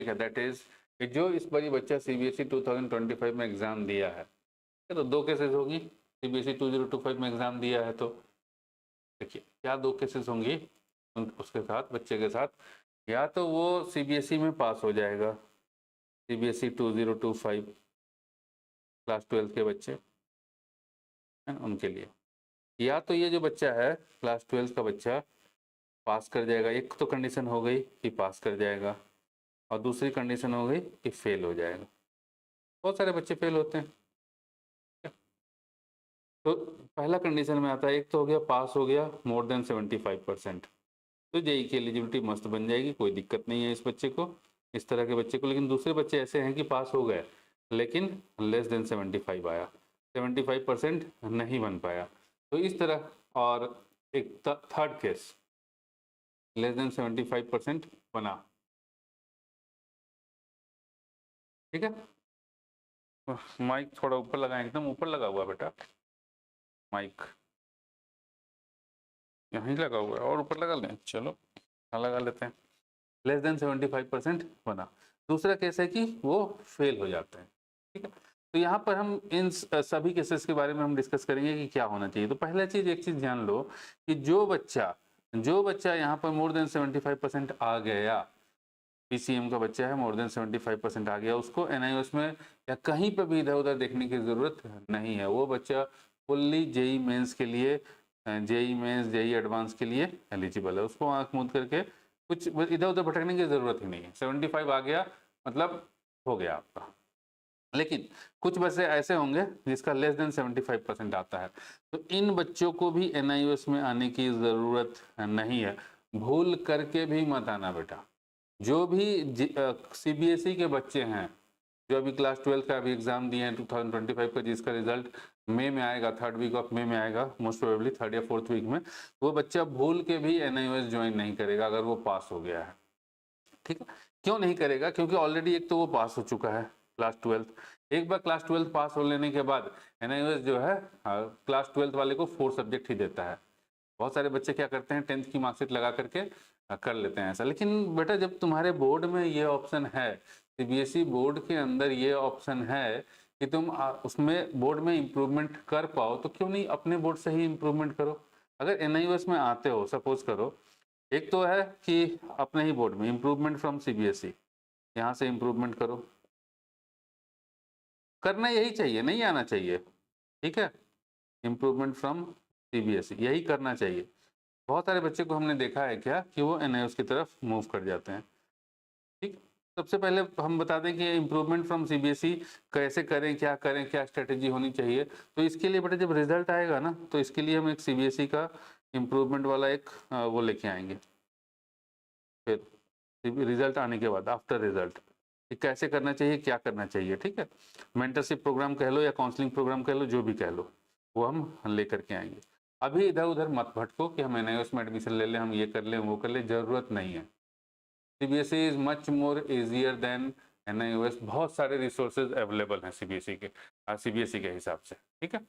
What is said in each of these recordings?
ठीक है, that is जो इस बार बच्चा सीबीएसई 2025 में एग्जाम दिया है, तो दो केसेस होगी। सीबीएसई 2025 में एग्जाम दिया है तो देखिए क्या दो केसेस होंगी उसके साथ, बच्चे के साथ, या तो वो सीबीएसई में पास हो जाएगा, सीबीएसई 2025 क्लास 12 के बच्चे हैं उनके लिए, या तो ये जो बच्चा है क्लास 12 का बच्चा पास कर जाएगा। एक तो कंडीशन हो गई कि पास कर जाएगा, और दूसरी कंडीशन हो गई कि फेल हो जाएगा। बहुत सारे बच्चे फेल होते हैं। तो पहला कंडीशन में आता है, एक तो हो गया पास हो गया मोर देन 75%, तो जेई की एलिजिबिलिटी मस्त बन जाएगी, कोई दिक्कत नहीं है इस बच्चे को, इस तरह के बच्चे को। लेकिन दूसरे बच्चे ऐसे हैं कि पास हो गए लेकिन लेस देन 75 आया, 75% नहीं बन पाया, तो इस तरह। और एक थर्ड केस, लेस देन 75% बना, ठीक है। माइक थोड़ा ऊपर लगाएं, एकदम ऊपर लगा हुआ बेटा माइक, यहीं लगा हुआ है और ऊपर लगा लें, चलो हाँ लगा लेते हैं। लेस देन 75% बना। दूसरा केस है कि वो फेल हो जाते हैं, ठीक है। तो यहाँ पर हम इन सभी केसेस के बारे में हम डिस्कस करेंगे कि क्या होना चाहिए। तो पहला चीज, एक चीज ध्यान लो कि जो बच्चा यहाँ पर मोर देन 75% आ गया, पीसीएम का बच्चा है, मोर देन 75% आ गया, उसको एनआईओएस में या कहीं पर भी इधर उधर देखने की जरूरत नहीं है। वो बच्चा फुल्ली जेई मेंस के लिए, जेई मेंस जेई एडवांस के लिए एलिजिबल है। उसको आंख मूंद करके कुछ इधर उधर भटकने की जरूरत ही नहीं है। 75 आ गया मतलब हो गया आपका। लेकिन कुछ बच्चे ऐसे होंगे जिसका लेस देन 75% आता है, तो इन बच्चों को भी एनआईओएस में आने की जरूरत नहीं है। भूल करके भी मत आना बेटा। जो भी सीबीएसई के बच्चे हैं, जो अभी क्लास 12 का अभी एग्जाम दिए हैं 2025 का, जिसका रिजल्ट मई में आएगा, 3rd वीक ऑफ मई में आएगा, मोस्ट प्रोबेबली 3rd या 4th वीक में, वो बच्चा भूल के भी एनआईओएस ज्वाइन नहीं करेगा अगर वो पास हो गया है, ठीक है। क्यों नहीं करेगा? क्योंकि ऑलरेडी एक तो वो पास हो चुका है क्लास 12। एक बार क्लास 12 पास हो लेने के बाद एनआईओएस जो है क्लास 12 वाले को 4 सब्जेक्ट ही देता है। बहुत सारे बच्चे क्या करते हैं, 10th की मार्कशीट लगा करके कर लेते हैं ऐसा। लेकिन बेटा जब तुम्हारे बोर्ड में ये ऑप्शन है, सीबीएसई बोर्ड के अंदर ये ऑप्शन है कि तुम उसमें बोर्ड में इम्प्रूवमेंट कर पाओ, तो क्यों नहीं अपने बोर्ड से ही इम्प्रूवमेंट करो। अगर एनआईओएस में आते हो, सपोज करो, एक तो है कि अपने ही बोर्ड में इम्प्रूवमेंट फ्रॉम सीबीएसई, यहाँ से इम्प्रूवमेंट करो, करना यही चाहिए, नहीं आना चाहिए, ठीक है। इम्प्रूवमेंट फ्रॉम सीबीएसई यही करना चाहिए। बहुत सारे बच्चे को हमने देखा है क्या कि वो एनआईओएस की तरफ मूव कर जाते हैं, ठीक। सबसे पहले हम बता दें कि इम्प्रूवमेंट फ्रॉम सीबीएसई कैसे करें, क्या स्ट्रेटेजी होनी चाहिए। तो इसके लिए बेटा जब रिजल्ट आएगा ना, तो इसके लिए हम एक सीबीएसई का इम्प्रूवमेंट वाला एक वो लेके आएंगे। फिर रिजल्ट आने के बाद, आफ्टर रिजल्ट, कैसे करना चाहिए, क्या करना चाहिए, ठीक है। मेंटरशिप प्रोग्राम कह लो या काउंसलिंग प्रोग्राम कह लो, जो भी कह लो, वो हम लेकर के आएंगे। अभी इधर उधर मत भटको कि हम एनआईओएस में एडमिशन ले लें, हम ये कर लें वो कर लें, जरूरत नहीं है। CBSE is much more easier than NIOS. बहुत सारे रिसोर्सेज अवेलेबल हैं सीबीएसई के हिसाब से, ठीक है।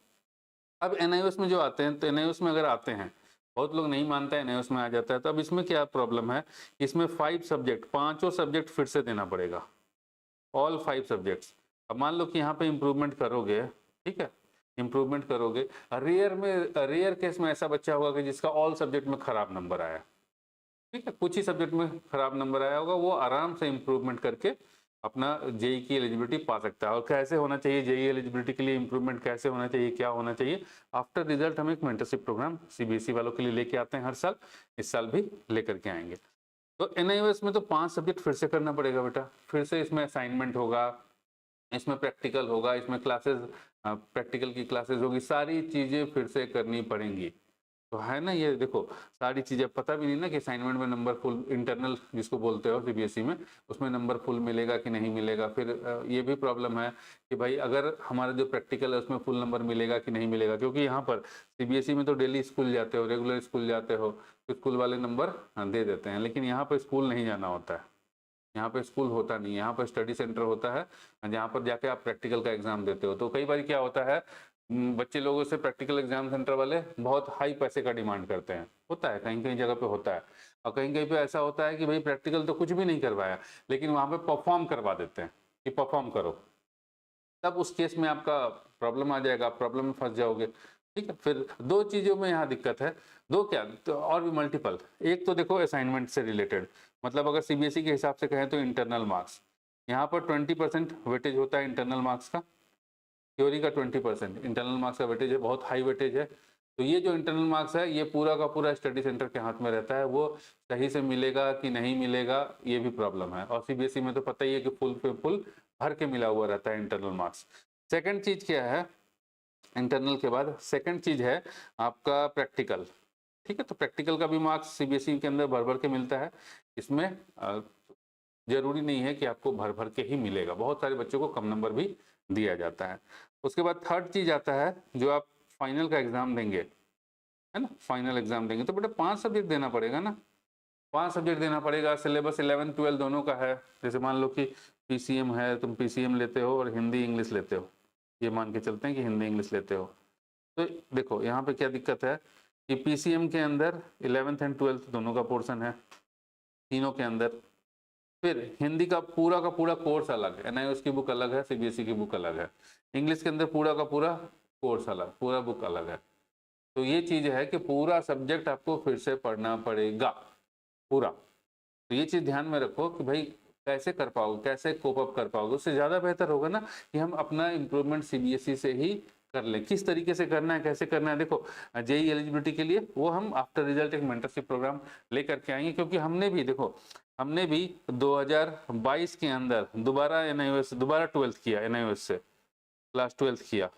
अब एनआईओएस में जो आते हैं, तो एनआईओएस में अगर आते हैं, बहुत लोग नहीं मानते हैं एनआईओएस में आ जाता है, तो अब इसमें क्या प्रॉब्लम है, इसमें 5 सब्जेक्ट, पांचों सब्जेक्ट फिर से देना पड़ेगा, ऑल 5 सब्जेक्ट्स। अब मान लो कि यहाँ पे इम्प्रूवमेंट करोगे, ठीक है, इम्प्रूवमेंट करोगे, रेयर केस में ऐसा बच्चा होगा कि जिसका ऑल सब्जेक्ट में खराब नंबर आया, ठीक है, कुछ ही सब्जेक्ट में खराब नंबर आया होगा, वो आराम से इम्प्रूवमेंट करके अपना जेई की एलिजिबिलिटी पा सकता है। और कैसे होना चाहिए जेई एलिजिबिलिटी के लिए इम्प्रूवमेंट, कैसे होना चाहिए, क्या होना चाहिए, आफ्टर रिजल्ट हम एक मेंटरशिप प्रोग्राम सीबीएसई वालों के लिए लेके आते हैं हर साल, इस साल भी लेकर के आएंगे। तो एनआईओएस में तो 5 सब्जेक्ट फिर से करना पड़ेगा बेटा, फिर से इसमें असाइनमेंट होगा, इसमें प्रैक्टिकल होगा, इसमें क्लासेस, प्रैक्टिकल की क्लासेस होगी, सारी चीजें फिर से करनी पड़ेंगी। तो है ना, ये देखो सारी चीजें, पता भी नहीं ना कि असाइनमेंट में नंबर फुल, इंटरनल जिसको बोलते हो सीबीएसई में, उसमें नंबर फुल मिलेगा कि नहीं मिलेगा। फिर ये भी प्रॉब्लम है कि भाई अगर हमारा जो प्रैक्टिकल है उसमें फुल नंबर मिलेगा कि नहीं मिलेगा, क्योंकि यहाँ पर सीबीएसई में तो डेली स्कूल जाते हो, रेगुलर स्कूल जाते हो, तो स्कूल वाले नंबर दे देते हैं। लेकिन यहाँ पर स्कूल नहीं जाना होता है, यहाँ पे स्कूल होता नहीं है, यहाँ पर स्टडी सेंटर होता है, जहाँ पर जाके आप प्रैक्टिकल का एग्जाम देते हो। तो कई बार क्या होता है, बच्चे लोगों से प्रैक्टिकल एग्जाम सेंटर वाले बहुत हाई पैसे का डिमांड करते हैं, होता है कहीं कहीं जगह पे होता है। और कहीं कहीं पे ऐसा होता है कि भाई प्रैक्टिकल तो कुछ भी नहीं करवाया, लेकिन वहाँ पे परफॉर्म करवा देते हैं कि परफॉर्म करो, तब उस केस में आपका प्रॉब्लम आ जाएगा, आप प्रॉब्लम में फंस जाओगे। ठीक है, फिर दो चीज़ों में यहाँ दिक्कत है, दो क्या तो और भी मल्टीपल। एक तो देखो असाइनमेंट से रिलेटेड, मतलब अगर सीबीएसई के हिसाब से कहें तो इंटरनल मार्क्स, यहाँ पर 20% वेटेज होता है इंटरनल मार्क्स का, थ्योरी का 20% इंटरनल मार्क्स का वेटेज है, बहुत हाई वेटेज है। तो ये जो इंटरनल मार्क्स है ये पूरा का पूरा स्टडी सेंटर के हाथ में रहता है, वो सही से मिलेगा कि नहीं मिलेगा ये भी प्रॉब्लम है। और सीबीएसई में तो पता ही है कि फुल पे फुल भर के मिला हुआ रहता है इंटरनल मार्क्स। सेकंड चीज क्या है, इंटरनल के बाद सेकंड चीज है आपका प्रैक्टिकल। ठीक है, तो प्रैक्टिकल का भी मार्क्स सीबीएसई के अंदर भर भर के मिलता है। इसमें जरूरी नहीं है कि आपको भर भर के ही मिलेगा, बहुत सारे बच्चों को कम नंबर भी दिया जाता है। उसके बाद थर्ड चीज आता है, जो आप फाइनल का एग्जाम देंगे, है ना, फाइनल एग्जाम देंगे तो बेटा 5 सब्जेक्ट देना पड़ेगा ना, 5 सब्जेक्ट देना पड़ेगा। सिलेबस 11 12 दोनों का है। जैसे मान लो कि पीसीएम है, तुम पीसीएम लेते हो और हिंदी इंग्लिश लेते हो, ये मान के चलते हैं कि हिंदी इंग्लिश लेते हो। तो देखो यहाँ पे क्या दिक्कत है कि पीसीएम के अंदर 11th एंड 12th दोनों का पोर्शन है, तीनों के अंदर। फिर हिंदी का पूरा कोर्स अलग है, एनआईओएस की बुक अलग है, सीबीएसई की बुक अलग है। इंग्लिश के अंदर पूरा का पूरा कोर्स अलग, पूरा बुक अलग है। तो ये चीज है कि पूरा सब्जेक्ट आपको फिर से पढ़ना पड़ेगा पूरा। तो ये चीज ध्यान में रखो कि भाई कैसे कर पाओगे, कैसे कोप अप कर पाओगे। उससे ज्यादा बेहतर होगा ना कि हम अपना इम्प्रूवमेंट सीबीएसई से ही कर लें। किस तरीके से करना है, कैसे करना है, देखो जेई एलिजिबिलिटी के लिए वो हम आफ्टर रिजल्ट एक मेंटरशिप प्रोग्राम लेकर के आएंगे, क्योंकि हमने भी देखो हमने भी 2022 के अंदर दोबारा एनआईओएस दोबारा 12th किया, एनआईओएस से क्लास 12th किया।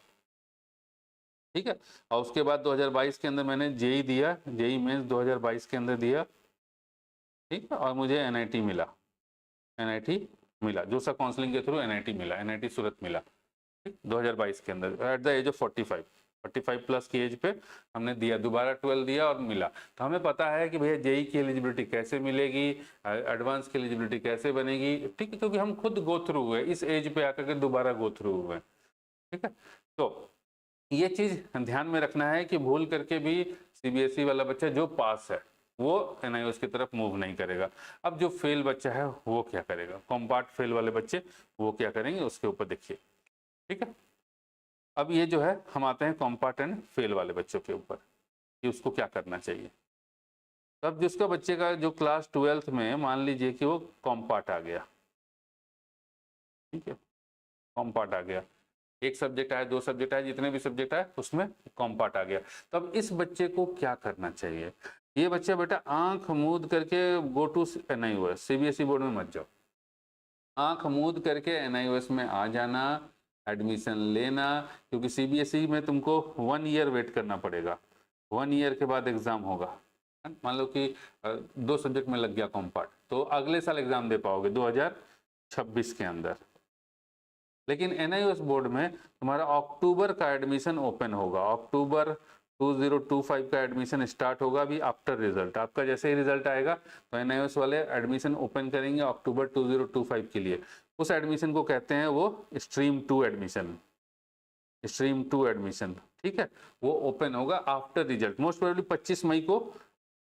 ठीक है, और उसके बाद 2022 के अंदर मैंने जेई दिया, जेई मेंस 2022 के अंदर दिया। ठीक है, और मुझे एनआईटी मिला, एनआईटी मिला, जोसा काउंसलिंग के थ्रू एनआईटी मिला, एनआईटी सूरत मिला। 2022 के अंदर at the age of 45 plus की एज पे हमने दिया, दोबारा 12 दिया और मिला। तो हमें पता है कि भैया जेई की एलिजिबिलिटी कैसे मिलेगी, एडवांस की एलिजिबिलिटी कैसे बनेगी। ठीक है, क्योंकि हम खुद गो थ्रू हुए, इस एज पे आकर के दोबारा गो थ्रू हुए। ठीक है, तो ये चीज ध्यान में रखना है कि भूल करके भी सीबीएसई वाला बच्चा जो पास है वो एनआईओएस की तरफ मूव नहीं करेगा। अब जो फेल बच्चा है वो क्या करेगा, कॉम्पार्ट फेल वाले बच्चे वो क्या करेंगे, उसके ऊपर देखिए। ठीक है, अब ये जो है हम आते हैं कॉम्पार्ट एंड फेल वाले बच्चों के ऊपर कि उसको क्या करना चाहिए। तब जिसका बच्चे का जो क्लास 12th में मान लीजिए कि वो कॉम्पार्ट आ गया, ठीक है, कॉम्पार्ट आ गया, एक सब्जेक्ट आया, 2 सब्जेक्ट आए, जितने भी सब्जेक्ट आए उसमें कॉम्पार्ट आ गया। तब इस बच्चे को क्या करना चाहिए, ये बच्चा बेटा आंख मूंद करके go to NIOS, CBSE board में मत जाओ, आंख मूंद करके एनआईओएस में आ जाना, एडमिशन लेना। क्योंकि सीबीएसई में तुमको 1 ईयर वेट करना पड़ेगा, 1 ईयर के बाद एग्जाम होगा। मान लो कि 2 सब्जेक्ट में लग गया कॉम्पार्ट, तो अगले साल एग्जाम दे पाओगे 2026 के अंदर। लेकिन एनआईओएस बोर्ड में तुम्हारा अक्टूबर का एडमिशन ओपन होगा, अक्टूबर 2025 का एडमिशन स्टार्ट होगा अभी आफ्टर रिजल्ट। आपका जैसे ही रिजल्ट आएगा तो एनआईओएस वाले एडमिशन ओपन करेंगे अक्टूबर 2025 के लिए। उस एडमिशन को कहते हैं वो स्ट्रीम 2 एडमिशन, स्ट्रीम 2 एडमिशन। ठीक है, वो ओपन होगा आफ्टर रिजल्ट, मोस्ट प्रोबेबली 25 मई को,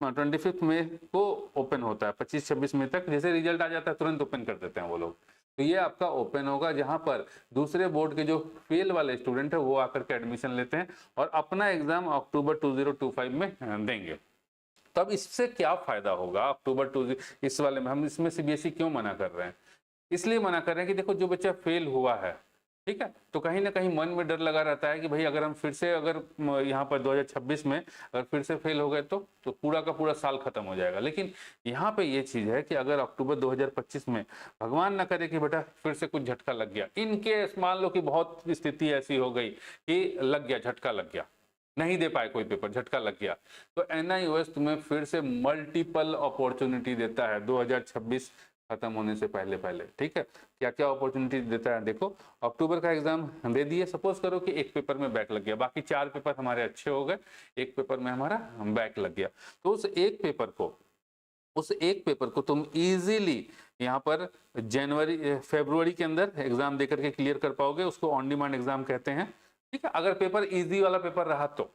25 मई को ओपन होता है, 25-26 मई तक जैसे रिजल्ट आ जाता है तुरंत ओपन कर देते हैं वो लोग। तो ये आपका ओपन होगा जहां पर दूसरे बोर्ड के जो फेल वाले स्टूडेंट है वो आकर के एडमिशन लेते हैं और अपना एग्जाम अक्टूबर 2025 में देंगे। तब इससे क्या फायदा होगा अक्टूबर 2 इस वाले में, हम इसमें सीबीएसई क्यों मना कर रहे हैं, इसलिए मना कर रहे हैं कि देखो जो बच्चा फेल हुआ है, ठीक है, तो कहीं ना कहीं मन में डर लगा रहता है कि भाई अगर हम फिर से अगर यहाँ पर 2026 में अगर फिर से फेल हो गए तो पूरा का पूरा साल खत्म हो जाएगा। लेकिन यहाँ पे ये चीज है कि अगर अक्टूबर 2025 में भगवान ना करे कि बेटा फिर से कुछ झटका लग गया, इनकेस मान लो कि बहुत स्थिति ऐसी हो गई कि लग गया, झटका लग गया, नहीं दे पाए कोई पेपर, झटका लग गया, तो एनआईओएस तुम्हें फिर से मल्टीपल अपॉर्चुनिटी देता है 2026 खत्म होने से पहले पहले। ठीक है, क्या क्या अपॉर्चुनिटी देता है देखो, अक्टूबर का एग्जाम दे दिए, सपोज करो कि एक पेपर में बैक लग गया, बाकी 4 पेपर हमारे अच्छे हो गए, एक पेपर में हमारा बैक लग गया, तो उस एक पेपर को तुम इजीली यहाँ पर फरवरी के अंदर एग्जाम देकर के क्लियर कर पाओगे, उसको ऑन डिमांड एग्जाम कहते हैं। ठीक है, अगर पेपर इजी वाला पेपर रहा तो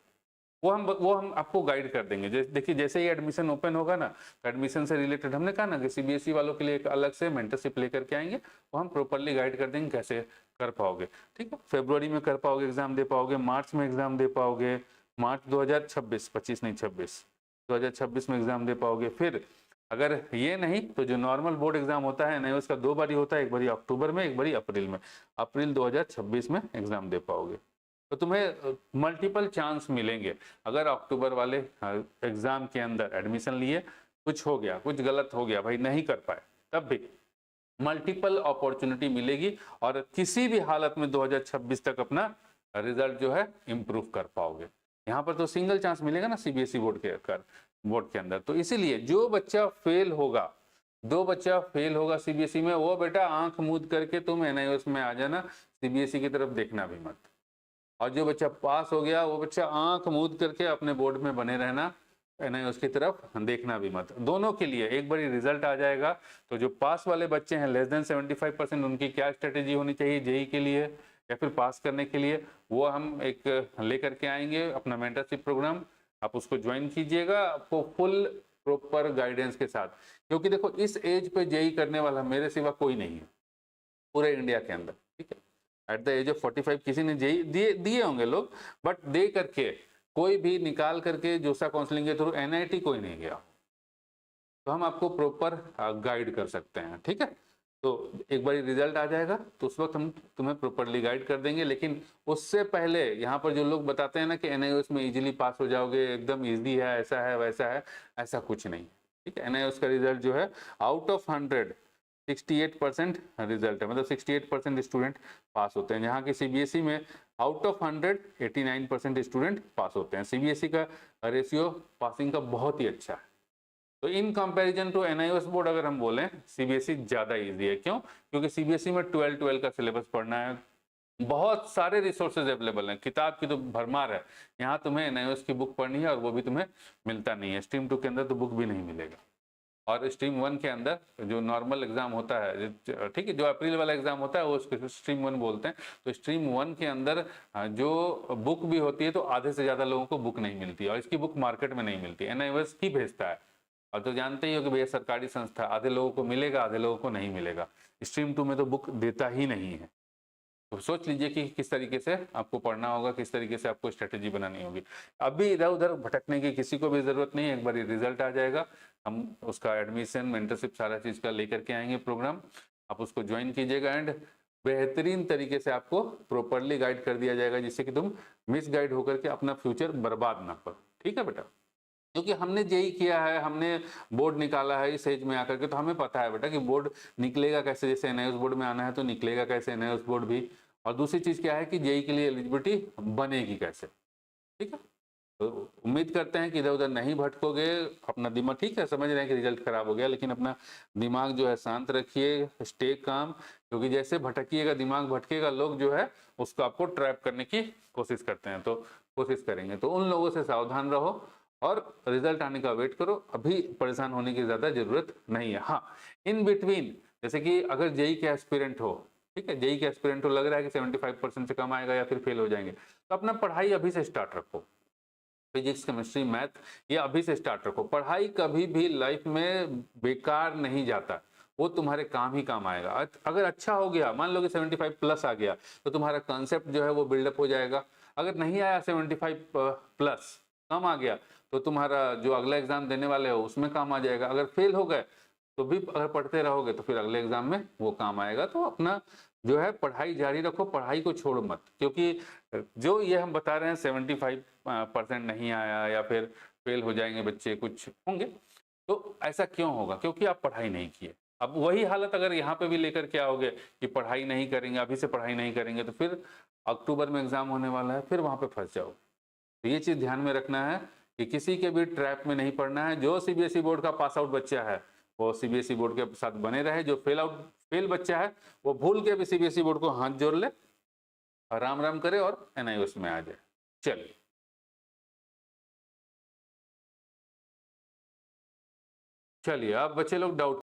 वो हम आपको गाइड कर देंगे। देखिए जैसे ही एडमिशन ओपन होगा ना, तो एडमिशन से रिलेटेड हमने कहा ना कि सीबीएसई वालों के लिए एक अलग से मेंटरशिप लेकर के आएंगे, वो हम प्रॉपरली गाइड कर देंगे कैसे कर पाओगे। ठीक है, फरवरी में कर पाओगे, एग्जाम दे पाओगे, मार्च में एग्जाम दे पाओगे, मार्च 2026, 25 नहीं 26, 2026 में एग्जाम दे पाओगे। फिर अगर ये नहीं तो जो नॉर्मल बोर्ड एग्जाम होता है एनआईओएस का 2 बारी होता है, एक बारी अक्टूबर में, एक बारी अप्रैल में, अप्रैल 2026 में एग्जाम दे पाओगे। तो तुम्हें मल्टीपल चांस मिलेंगे। अगर अक्टूबर वाले एग्जाम के अंदर एडमिशन लिए, कुछ हो गया, कुछ गलत हो गया, भाई नहीं कर पाए, तब भी मल्टीपल अपॉर्चुनिटी मिलेगी और किसी भी हालत में 2026 तक अपना रिजल्ट जो है इंप्रूव कर पाओगे। यहाँ पर तो सिंगल चांस मिलेगा ना सीबीएसई बोर्ड के अंदर। तो इसीलिए जो बच्चा फेल होगा, 2 बच्चा फेल होगा सीबीएसई में, वो बेटा आंख मूंद करके तुम एनआईओएस में आ जाना, सीबीएसई की तरफ देखना भी मत। और जो बच्चा पास हो गया, वो बच्चा आंख मूंद करके अपने बोर्ड में बने रहना, एनआईओएस की तरफ देखना भी मत। दोनों के लिए एक बारी रिजल्ट आ जाएगा तो जो पास वाले बच्चे हैं लेस देन 75%, उनकी क्या स्ट्रेटेजी होनी चाहिए जेई के लिए या फिर पास करने के लिए, वो हम एक लेकर के आएंगे अपना मेंटरशिप प्रोग्राम। आप उसको ज्वाइन कीजिएगा, आपको फुल प्रॉपर गाइडेंस के साथ। क्योंकि देखो इस एज पे जेई करने वाला मेरे सिवा कोई नहीं है पूरे इंडिया के अंदर। ठीक है, एट द एज ऑफ 45 किसी ने जेई दिए होंगे लोग, बट दे करके कोई भी निकाल करके जोसा काउंसलिंग के थ्रू एनआईटी कोई नहीं गया। तो हम आपको प्रॉपर गाइड कर सकते हैं। ठीक है, तो एक बार रिजल्ट आ जाएगा तो उस वक्त हम तुम्हें प्रॉपरली गाइड कर देंगे। लेकिन उससे पहले यहाँ पर जो लोग बताते हैं ना कि एनआईओएस में इजीली पास हो जाओगे, एकदम इजी है, ऐसा है वैसा है, ऐसा कुछ नहीं। ठीक है, एनआईओएस का रिजल्ट जो है आउट ऑफ 100 68% रिजल्ट है, मतलब 68% स्टूडेंट पास होते हैं। जहाँ की सीबीएसई में आउट ऑफ 100 89% स्टूडेंट पास होते हैं। सीबीएसई का रेशियो पासिंग का बहुत ही अच्छा है। तो in comparison to NIOS board अगर हम बोलें, सीबीएसई ज्यादा इजी है। क्यों? क्योंकि सीबीएसई में 12 का सिलेबस पढ़ना है, बहुत सारे रिसोर्सेज अवेलेबल हैं, किताब की तो भरमार है। यहाँ तुम्हें एनआईओएस की बुक पढ़नी है और वो भी तुम्हें मिलता नहीं है। स्ट्रीम 2 के अंदर तो बुक भी नहीं मिलेगा। और स्ट्रीम 1 के अंदर जो नॉर्मल एग्जाम होता है, ठीक है, जो अप्रैल वाला एग्जाम होता है वो उसको स्ट्रीम 1 बोलते हैं। तो स्ट्रीम 1 के अंदर जो बुक भी होती है तो आधे से ज्यादा लोगों को बुक नहीं मिलती है और इसकी बुक मार्केट में नहीं मिलती, एनआईओएस ही भेजता है। और तो जानते ही हो कि भैया सरकारी संस्था, आधे लोगों को मिलेगा, आधे लोगों को नहीं मिलेगा। स्ट्रीम 2 में तो बुक देता ही नहीं है। तो सोच लीजिए कि किस तरीके से आपको पढ़ना होगा, किस तरीके से आपको स्ट्रेटेजी बनानी होगी। अभी इधर उधर भटकने की किसी को भी जरूरत नहीं है। एक बार रिजल्ट आ जाएगा, हम उसका एडमिशन मेंटरशिप सारा चीज का लेकर के आएंगे प्रोग्राम, आप उसको ज्वाइन कीजिएगा एंड बेहतरीन तरीके से आपको प्रॉपरली गाइड कर दिया जाएगा, जिससे कि तुम मिस गाइड होकर के अपना फ्यूचर बर्बाद ना करो। ठीक है बेटा, क्योंकि हमने जेई किया है, हमने बोर्ड निकाला है इस एज में आकर के, तो हमें पता है बेटा कि बोर्ड निकलेगा कैसे। जैसे एनआईओएस बोर्ड में आना है तो निकलेगा कैसे एनआईओएस बोर्ड भी, और दूसरी चीज क्या है कि जेई के लिए एलिजिबिलिटी बनेगी कैसे। ठीक है, तो उम्मीद करते हैं कि इधर उधर नहीं भटकोगे, अपना दिमाग, ठीक है समझ रहे हैं कि रिजल्ट खराब हो गया, लेकिन अपना दिमाग जो है शांत रखिए, स्टे काम। क्योंकि जैसे भटकिएगा, दिमाग भटकेगा, लोग जो है उसको आपको ट्रैप करने की कोशिश करते हैं, तो कोशिश करेंगे। तो उन लोगों से सावधान रहो और रिजल्ट आने का वेट करो। अभी परेशान होने की ज्यादा जरूरत नहीं है। हाँ, इन बिटवीन जैसे कि अगर जेई के एस्पिरेंट हो, ठीक है, जेई के एस्पिरेंट हो, लग रहा है कि 75% से कम आएगा या फिर फेल हो जाएंगे, तो अपना पढ़ाई अभी से स्टार्ट रखो। फिजिक्स, केमिस्ट्री, मैथ ये अभी से स्टार्ट रखो। पढ़ाई कभी भी लाइफ में बेकार नहीं जाता, वो तुम्हारे काम ही काम आएगा। अगर अच्छा हो गया, मान लो कि 75 प्लस आ गया, तो तुम्हारा कॉन्सेप्ट जो है वो बिल्डअप हो जाएगा। अगर नहीं आया 75 प्लस, कम आ गया, तो तुम्हारा जो अगला एग्जाम देने वाले हो उसमें काम आ जाएगा। अगर फेल हो गए तो भी अगर पढ़ते रहोगे तो फिर अगले एग्जाम में वो काम आएगा। तो अपना जो है पढ़ाई जारी रखो, पढ़ाई को छोड़ो मत। क्योंकि जो ये हम बता रहे हैं 75% नहीं आया या फिर फेल हो जाएंगे बच्चे, कुछ होंगे, तो ऐसा क्यों होगा? क्योंकि आप पढ़ाई नहीं किए। अब वही हालत अगर यहाँ पे भी लेकर के आओगे कि पढ़ाई नहीं करेंगे, अभी से पढ़ाई नहीं करेंगे, तो फिर अक्टूबर में एग्जाम होने वाला है, फिर वहां पे फंस जाओ। तो ये चीज ध्यान में रखना है कि किसी के भी ट्रैप में नहीं पड़ना है। जो सीबीएसई बोर्ड का पास आउट बच्चा है वो सीबीएसई बोर्ड के साथ बने रहे, जो फेल बच्चा है वो भूल के भी सीबीएसई बोर्ड को हाथ जोड़ ले, राम राम करे और एनआईओएस में आ जाए। चलिए चलिए, अब बच्चे लोग डाउट